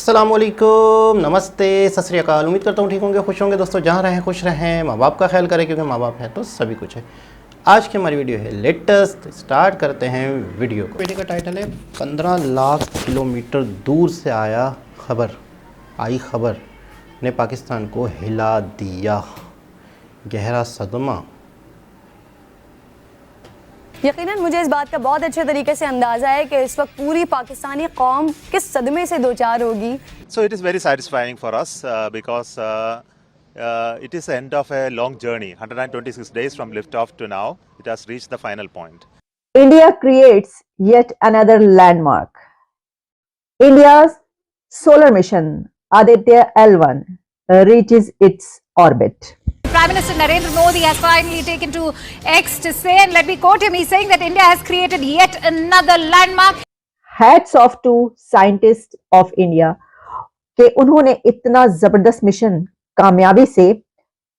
अस्सलाम वालेकुम, नमस्ते, सत श्री अकाल। उम्मीद करता हूँ ठीक होंगे, खुश होंगे दोस्तों। जहाँ रहें खुश रहें, माँ बाप का ख्याल करें, क्योंकि माँ बाप है तो सभी कुछ है। आज की हमारी वीडियो है लेटेस्ट। स्टार्ट करते हैं वीडियो को। वीडियो का टाइटल है 15 लाख किलोमीटर दूर से आई खबर ने पाकिस्तान को हिला दिया। गहरा सदमा। यकीनन मुझे इस बात का बहुत अच्छे तरीके से अंदाज़ा है कि इस वक्त पूरी पाकिस्तानी कौम किस सदमे से दो चार होगी। So it is very satisfying for us because it is the end of a long journey. 126 days from liftoff to now, it has reached the final point. India creates yet another landmark. India's solar mission Aditya L1 reaches its orbit. Prime Minister Narendra Modi has finally taken to X to say, and let me quote him, he's saying that India has created yet another landmark. Hats off to scientists of India कि उन्होंने इतना जबरदस्त mission कामयाबी से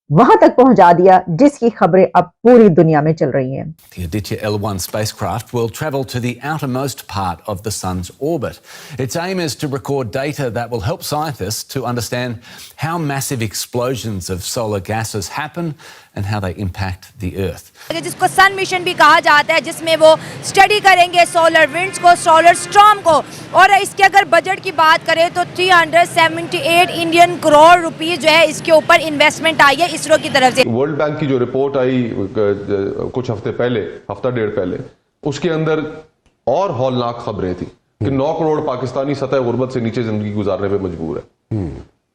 वहां तक पहुंचा दिया जिसकी खबरें अब पूरी दुनिया में चल रही हैं। The Aditya L1 spacecraft will travel to the outermost part of the sun's orbit. Its aim is to record data that will help scientists to understand how massive explosions of solar gases happen and how they impact the Earth. जिसको सन mission भी कहा जाता है, जिसमें वो study करेंगे solar winds को, solar storm को। और इसके अगर बजट की बात करें तो 378 इंडियन करोड़ रुपीस जो है इसके ऊपर इन्वेस्टमेंट आई है इसरो की तरफ से। वर्ल्ड बैंक की जो रिपोर्ट आई कुछ हफ्ता डेढ़ पहले, उसके अंदर और हौलनाक खबरें थी कि 9 करोड़ पाकिस्तानी सतह गुर्बत से नीचे जिंदगी गुजारने पे मजबूर है।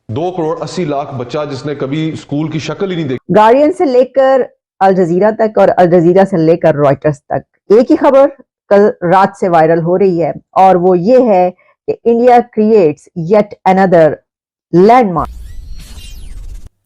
2 करोड़ 80 लाख बच्चा जिसने कभी स्कूल की शक्ल ही नहीं देखी। गार्डियन से लेकर अल जजीरा तक और अल जजीरा से लेकर रॉयटर्स तक एक ही खबर कल रात से वायरल हो रही है, और वो ये है कि India creates yet another landmark.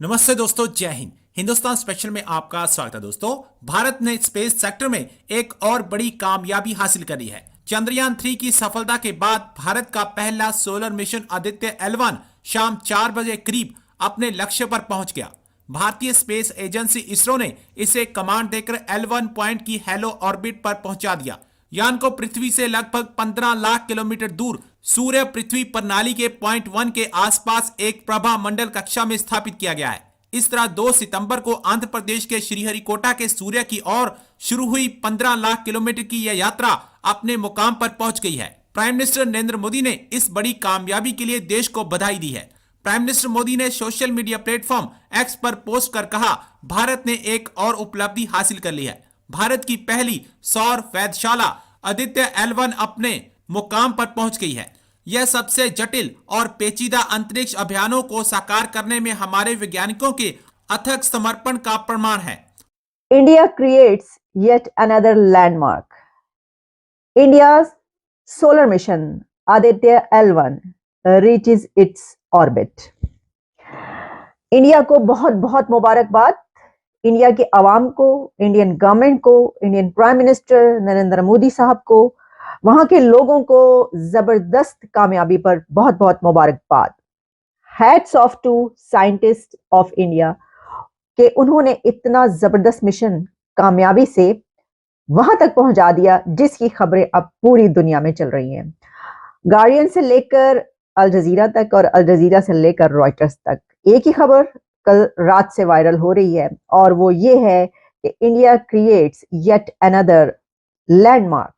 नमस्ते दोस्तों, जय हिंद। हिंदुस्तान स्पेशल में आपका स्वागत है दोस्तों। भारत ने स्पेस सेक्टर में एक और बड़ी कामयाबी हासिल करी है। चंद्रयान 3 की सफलता के बाद भारत का पहला सोलर मिशन आदित्य L1 शाम 4 बजे करीब अपने लक्ष्य पर पहुंच गया। भारतीय स्पेस एजेंसी इसरो ने इसे कमांड देकर L1 पॉइंट की हेलो ऑर्बिट पर पहुंचा दिया। यान को पृथ्वी से लगभग 15 लाख किलोमीटर दूर सूर्य पृथ्वी प्रणाली के पॉइंट 1 के आसपास एक प्रभा मंडल कक्षा में स्थापित किया गया है। इस तरह 2 सितंबर को आंध्र प्रदेश के श्रीहरिकोटा के सूर्य की ओर शुरू हुई 15 लाख किलोमीटर की यह यात्रा अपने मुकाम पर पहुंच गई है। प्राइम मिनिस्टर नरेंद्र मोदी ने इस बड़ी कामयाबी के लिए देश को बधाई दी है। प्राइम मिनिस्टर मोदी ने सोशल मीडिया प्लेटफॉर्म एक्स पर पोस्ट कर कहा, भारत ने एक और उपलब्धि हासिल कर ली है। भारत की पहली सौर वेधशाला आदित्य L1 अपने मुकाम पर पहुंच गई है। यह सबसे जटिल और पेचीदा अंतरिक्ष अभियानों को साकार करने में हमारे वैज्ञानिकों के अथक समर्पण का प्रमाण है। India creates yet another landmark. India's solar mission Aditya L1 reaches its orbit. India को बहुत बहुत मुबारकबाद। इंडिया के अवाम को, इंडियन गवर्नमेंट को, Indian prime minister Narendra Modi साहब को, वहां के लोगों को जबरदस्त कामयाबी पर बहुत बहुत मुबारकबाद। Hats off to scientist of India कि उन्होंने इतना जबरदस्त मिशन कामयाबी से वहां तक पहुंचा दिया जिसकी खबरें अब पूरी दुनिया में चल रही हैं। गार्डियन से लेकर अल जजीरा तक और अल जजीरा से लेकर रॉयटर्स तक एक ही खबर कल रात से वायरल हो रही है, और वो ये है कि India creates yet another landmark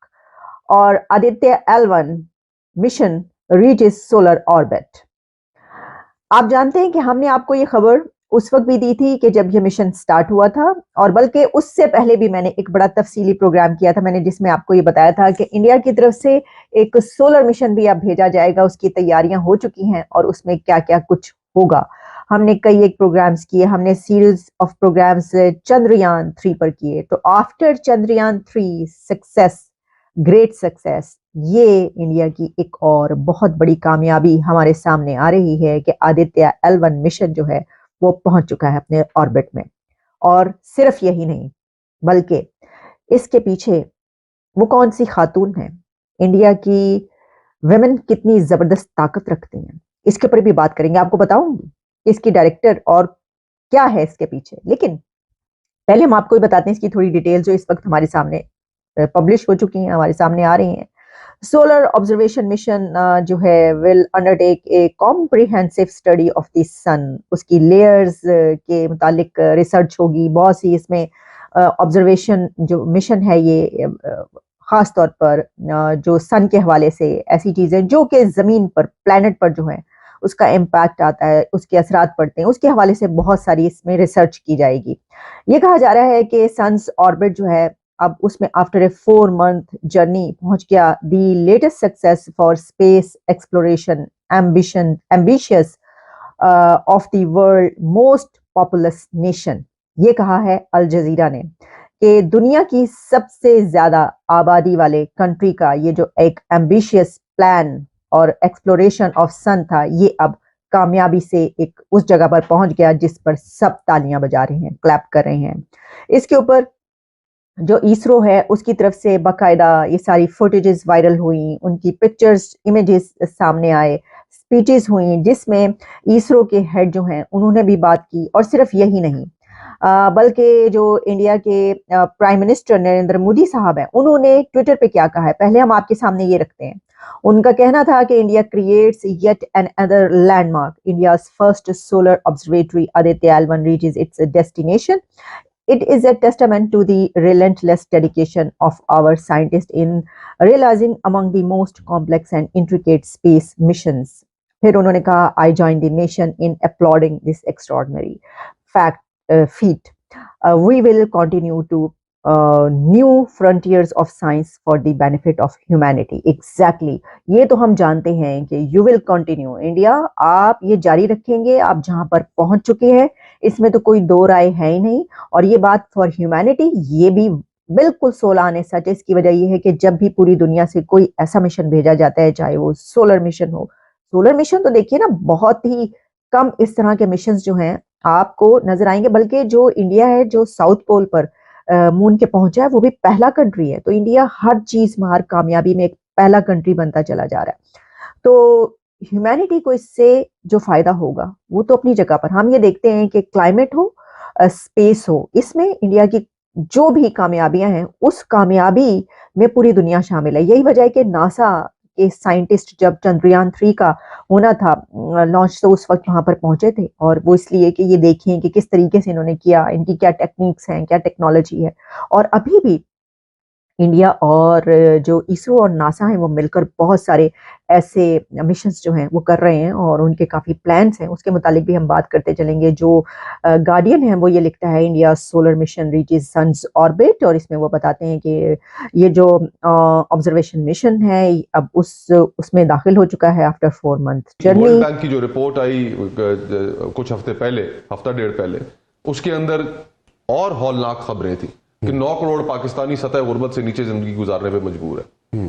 और Aditya L1 mission reaches solar orbit. आप जानते हैं कि हमने आपको ये खबर उस वक्त भी दी थी कि जब ये मिशन स्टार्ट हुआ था, और बल्कि उससे पहले भी मैंने एक बड़ा तफसीली प्रोग्राम किया था मैंने, जिसमें आपको ये बताया था कि इंडिया की तरफ से एक सोलर मिशन भी अब भेजा जाएगा, उसकी तैयारियां हो चुकी हैं और उसमें क्या क्या कुछ होगा। हमने कई एक प्रोग्राम्स किए, हमने सीरीज ऑफ प्रोग्राम्स चंद्रयान 3 पर किए। तो after Chandrayaan 3 success, great success, ये इंडिया की एक और बहुत बड़ी कामयाबी हमारे सामने आ रही है कि आदित्य L1 मिशन जो है वो पहुंच चुका है अपने ऑर्बिट में। और सिर्फ यही नहीं, बल्कि इसके पीछे वो कौन सी खातून है, इंडिया की वेमेन कितनी जबरदस्त ताकत रखती हैं, इसके ऊपर भी बात करेंगे। आपको बताऊंगी इसकी डायरेक्टर और क्या है इसके पीछे। लेकिन पहले हम आपको ही बताते हैं इसकी थोड़ी डिटेल जो इस वक्त हमारे सामने पब्लिश हो चुकी हैं, हमारे सामने आ रही हैं। सोलर ऑब्जर्वेशन मिशन जो है will undertake a comprehensive study of the sun. उसकी लेयर्स के मुतालिक रिसर्च होगी, बहुत सी इसमें ऑब्जर्वेशन जो मिशन है ये ख़ास तौर पर जो सन के हवाले से ऐसी चीज़ें जो कि ज़मीन पर प्लैनेट पर जो है उसका इम्पैक्ट आता है, उसके असरात पड़ते हैं, उसके हवाले से बहुत सारी इसमें रिसर्च की जाएगी। ये कहा जा रहा है कि सन्स ऑर्बिट जो है अब उसमें आफ्टर ए 4 month जर्नी पहुंच गया। The latest success for space exploration ambitious of the world most populous nation. ये कहा है अल जजीरा ने कि दुनिया की सबसे ज्यादा आबादी वाले कंट्री का ये जो एक एम्बिशियस प्लान और एक्सप्लोरेशन ऑफ सन था, ये अब कामयाबी से एक उस जगह पर पहुंच गया जिस पर सब तालियां बजा रहे हैं, क्लैप कर रहे हैं। इसके ऊपर जो इसरो है उसकी तरफ से बाकायदा ये सारी फुटेजेस वायरल हुई, उनकी पिक्चर्स इमेजेस सामने आए, स्पीचेस हुई जिसमें इसरो के हेड जो हैं उन्होंने भी बात की। और सिर्फ यही नहीं बल्कि जो इंडिया के प्राइम मिनिस्टर नरेंद्र मोदी साहब हैं उन्होंने ट्विटर पे क्या कहा है, पहले हम आपके सामने ये रखते हैं। उनका कहना था कि India creates yet another landmark, India's first solar observatory Aditya L1 reaches its destination. It is a testament to the relentless dedication of our scientists in realizing among the most complex and intricate space missions. फिर उन्होंने कहा, I join the nation in applauding this extraordinary feat. We will continue to new frontiers of science for the benefit of humanity. Exactly. ये तो हम जानते हैं कि you will continue. India आप ये जारी रखेंगे, आप जहां पर पहुंच चुके हैं इसमें तो कोई दो राय है ही नहीं। और ये बात फॉर ह्यूमैनिटी ये भी बिल्कुल सोलाने सच है। इसकी वजह ये है कि जब भी पूरी दुनिया से कोई ऐसा मिशन भेजा जाता है, चाहे वो सोलर मिशन हो, सोलर मिशन तो देखिए ना बहुत ही कम इस तरह के मिशन जो हैं आपको नजर आएंगे, बल्कि जो इंडिया है जो साउथ पोल पर मून के पहुंचा है वो भी पहला कंट्री है। तो इंडिया हर चीज में, हर कामयाबी में एक पहला कंट्री बनता चला जा रहा है। तो ह्यूमैनिटी को इससे जो फायदा होगा वो तो अपनी जगह पर। हम ये देखते हैं कि क्लाइमेट हो, स्पेस हो, इसमें इंडिया की जो भी कामयाबियां हैं उस कामयाबी में पूरी दुनिया शामिल है। यही वजह है कि नासा के साइंटिस्ट जब चंद्रयान 3 का होना था लॉन्च, तो उस वक्त वहां पर पहुंचे थे। और वो इसलिए कि ये देखें कि किस तरीके से इन्होंने किया, इनकी क्या टेक्निक्स हैं, क्या टेक्नोलॉजी है। और अभी भी इंडिया और जो इसरो और नासा हैं वो मिलकर बहुत सारे ऐसे मिशंस जो हैं वो कर रहे हैं और उनके काफ़ी प्लान्स हैं। उसके मुतालिक भी हम बात करते चलेंगे। जो गार्डियन है वो ये लिखता है, India solar mission reaches sun's orbit, और इसमें वो बताते हैं कि ये जो ऑब्जर्वेशन मिशन है अब उसमें दाखिल हो चुका है after 4 month journey. World bank की जो रिपोर्ट आई कुछ हफ्ते पहले, हफ्ता डेढ़ पहले, उसके अंदर और हौलनाक खबरें थी कि 9 करोड़ पाकिस्तानी सतह गुर्बत से नीचे जिंदगी गुजारने पे मजबूर है।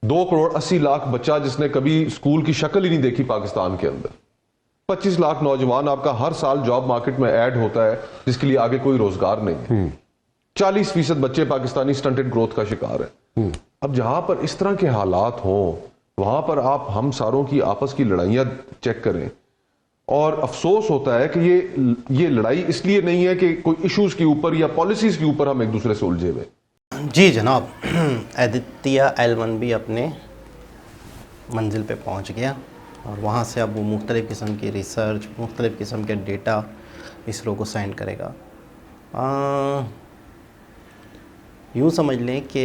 2 करोड़ 80 लाख बच्चा जिसने कभी स्कूल की शक्ल ही नहीं देखी पाकिस्तान के अंदर। 25 लाख नौजवान आपका हर साल जॉब मार्केट में ऐड होता है जिसके लिए आगे कोई रोजगार नहीं है। 40% बच्चे पाकिस्तानी स्टंटेड ग्रोथ का शिकार है। अब जहां पर इस तरह के हालात हों वहां पर आप हम सारों की आपस की लड़ाइयां चेक करें, और अफसोस होता है कि ये लड़ाई इसलिए नहीं है कि कोई इश्यूज के ऊपर या पॉलिसीज के ऊपर हम एक दूसरे से उलझे हुए। जी जनाब, आदित्य L1 भी अपने मंजिल पे पहुंच गया और वहाँ से अब वो मुख्तलिफ़ किस्म की रिसर्च, मुख्तलिफ़ किस्म के डेटा इसरो को सेंड करेगा। यूँ समझ लें कि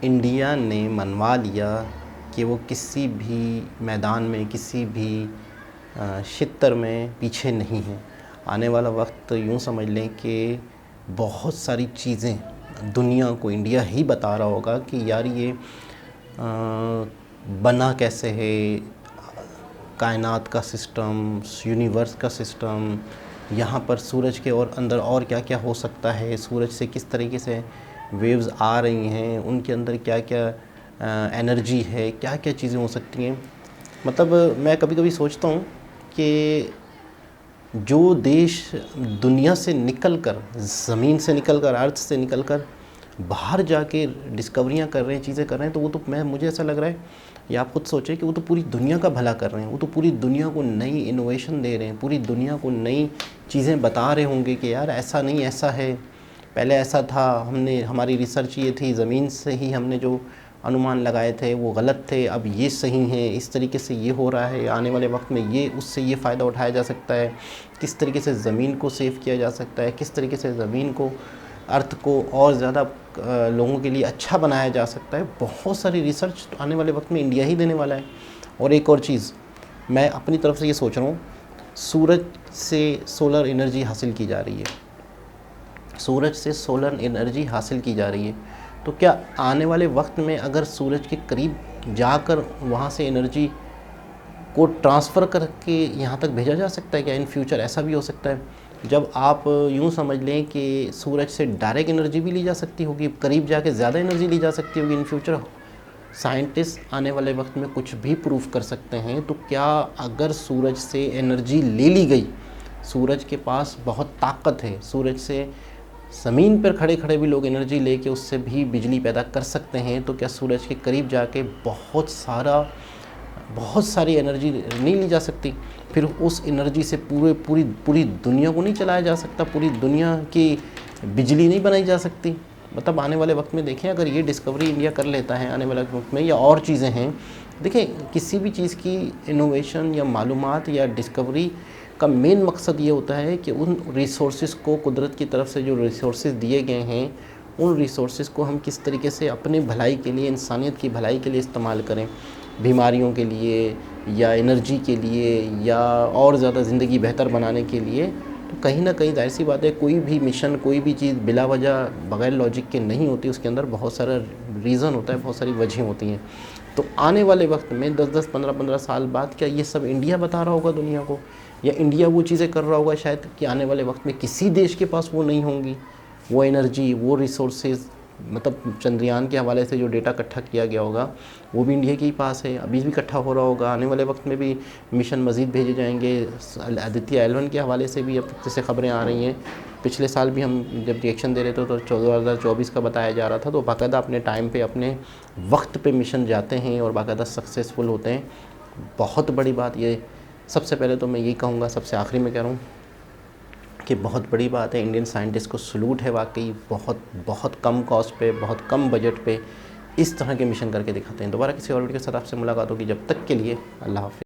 इंडिया ने मनवा लिया कि वो किसी भी मैदान में, किसी भी क्षेत्र में पीछे नहीं है। आने वाला वक्त यूँ समझ लें कि बहुत सारी चीज़ें दुनिया को इंडिया ही बता रहा होगा कि यार ये बना कैसे है, कायनात का सिस्टम, यूनिवर्स का सिस्टम, यहाँ पर सूरज के और अंदर और क्या क्या हो सकता है, सूरज से किस तरीके से वेव्स आ रही हैं, उनके अंदर क्या क्या एनर्जी है, क्या क्या चीज़ें हो सकती हैं। मतलब मैं कभी कभी सोचता हूँ कि जो देश दुनिया से निकलकर, ज़मीन से निकलकर, अर्थ से निकलकर बाहर जाके डिस्कवरियाँ कर रहे हैं, चीज़ें कर रहे हैं, तो वो तो मुझे ऐसा लग रहा है, या आप खुद सोचें कि वो तो पूरी दुनिया का भला कर रहे हैं, वो तो पूरी दुनिया को नई इनोवेशन दे रहे हैं, पूरी दुनिया को नई चीज़ें बता रहे होंगे कि यार ऐसा नहीं, ऐसा है, पहले ऐसा था, हमने, हमारी रिसर्च ये थी, ज़मीन से ही हमने जो अनुमान लगाए थे वो गलत थे, अब ये सही हैं, इस तरीके से ये हो रहा है, आने वाले वक्त में ये उससे ये फ़ायदा उठाया जा सकता है, किस तरीके से ज़मीन को सेव किया जा सकता है, किस तरीके से ज़मीन को, अर्थ को और ज़्यादा लोगों के लिए अच्छा बनाया जा सकता है। बहुत सारी रिसर्च आने वाले वक्त में इंडिया ही देने वाला है। और एक और चीज़ मैं अपनी तरफ से ये सोच रहा हूँ, सूरज से सोलर एनर्जी हासिल की जा रही है, सूरज से सोलर एनर्जी हासिल की जा रही है, तो क्या आने वाले वक्त में अगर सूरज के करीब जाकर वहाँ से एनर्जी को ट्रांसफ़र करके यहाँ तक भेजा जा सकता है क्या? इन फ्यूचर ऐसा भी हो सकता है, जब आप यूँ समझ लें कि सूरज से डायरेक्ट एनर्जी भी ली जा सकती होगी, करीब जाके ज़्यादा एनर्जी ली जा सकती होगी। इन फ्यूचर साइंटिस्ट आने वाले वक्त में कुछ भी प्रूफ कर सकते हैं। तो क्या अगर सूरज से एनर्जी ले ली गई, सूरज के पास बहुत ताकत है, सूरज से ज़मीन पर खड़े खड़े भी लोग एनर्जी लेके उससे भी बिजली पैदा कर सकते हैं, तो क्या सूरज के करीब जाके बहुत सारी एनर्जी नहीं ली जा सकती? फिर उस एनर्जी से पूरी दुनिया को नहीं चलाया जा सकता, पूरी दुनिया की बिजली नहीं बनाई जा सकती? मतलब आने वाले वक्त में देखें, अगर ये डिस्कवरी इंडिया कर लेता है आने वाले वक्त में, या और चीज़ें हैं, देखें किसी भी चीज़ की इनोवेशन या मालूमात या डिस्कवरी का मेन मकसद ये होता है कि उन रिसोर्सेज को, कुदरत की तरफ से जो रिसोर्सेज दिए गए हैं, उन रिसोर्सेज को हम किस तरीके से अपने भलाई के लिए, इंसानियत की भलाई के लिए इस्तेमाल करें, बीमारियों के लिए या एनर्जी के लिए या और ज़्यादा ज़िंदगी बेहतर बनाने के लिए। तो कहीं ना कहीं जाहिर सी बात है, कोई भी मिशन, कोई भी चीज़ बिला वजह बग़ैर लॉजिक के नहीं होती, उसके अंदर बहुत सारा रीज़न होता है, बहुत सारी वजहें होती हैं। तो आने वाले वक्त में 10-10, 15-15 साल बाद क्या ये सब इंडिया बता रहा होगा दुनिया को, या इंडिया वो चीज़ें कर रहा होगा शायद कि आने वाले वक्त में किसी देश के पास वो नहीं होंगी, वो एनर्जी, वो रिसोर्सेज। मतलब चंद्रयान के हवाले से जो डेटा इकट्ठा किया गया होगा वो भी इंडिया के ही पास है, अभी भी इकट्ठा हो रहा होगा। आने वाले वक्त में भी मिशन मज़ीद भेजे जाएंगे। आदित्य L1 के हवाले से भी अब जैसे ख़बरें आ रही हैं, पिछले साल भी हम जब रिएक्शन दे रहे थे तो 2024 का बताया जा रहा था। तो बाकायदा अपने टाइम पे, अपने वक्त पे मिशन जाते हैं और बाकायदा सक्सेसफुल होते हैं। बहुत बड़ी बात ये, सबसे पहले तो मैं यही कहूँगा, सबसे आखिरी में कह रहा हूँ कि बहुत बड़ी बात है, इंडियन साइंटिस्ट को सलूट है वाकई। बहुत कम कॉस्ट पे, बहुत कम बजट पे इस तरह के मिशन करके दिखाते हैं। दोबारा किसी और वीडियो के साथ आपसे मुलाकात होगी, जब तक के लिए अल्लाह हाफ़िज़।